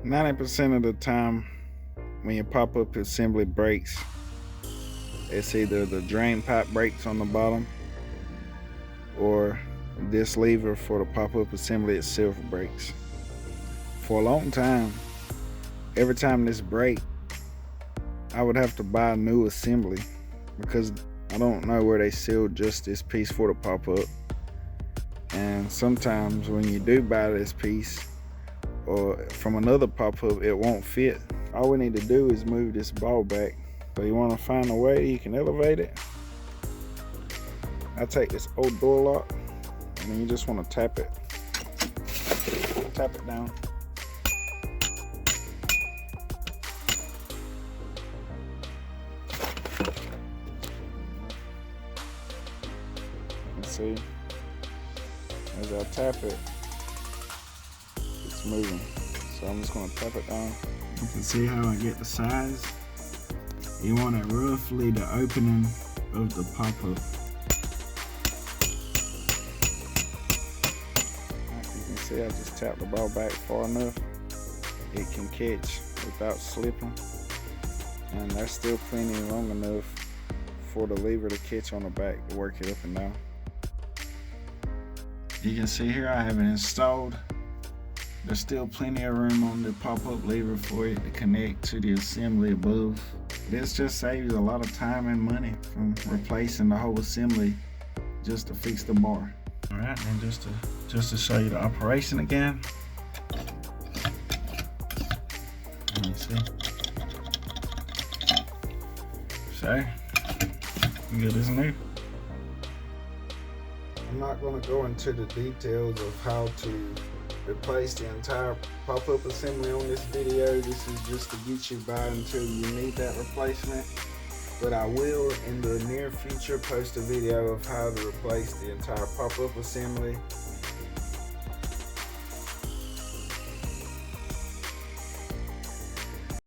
90% of the time when your pop-up assembly breaks, it's either the drain pipe breaks on the bottom or this lever for the pop-up assembly itself breaks. For a long time, every time this break, I would have to buy a new assembly because I don't know where they sealed just this piece for the pop-up. And sometimes when you do buy this piece or from another pop-up, it won't fit. All we need to do is move this ball back. So you want to find a way you can elevate it. I take this old door lock and then you just want to tap it down. You can see as I tap it, it's moving. So I'm just going to tap it down. You can see how I get the size. You want it roughly the opening of the pop-up. You can see I just tapped the ball back far enough it can catch without slipping, and that's still plenty long enough for the lever to catch on the back to work it up and down. You can see here I have it installed. There's still plenty of room on the pop-up lever for it to connect to the assembly above. This just saves a lot of time and money from replacing the whole assembly just to fix the bar. All right, and just to show you the operation again. Let me see. So, good as new. I'm not going to go into the details of how to replace the entire pop-up assembly on this video. This is just to get you by until you need that replacement. But I will in the near future post a video of how to replace the entire pop-up assembly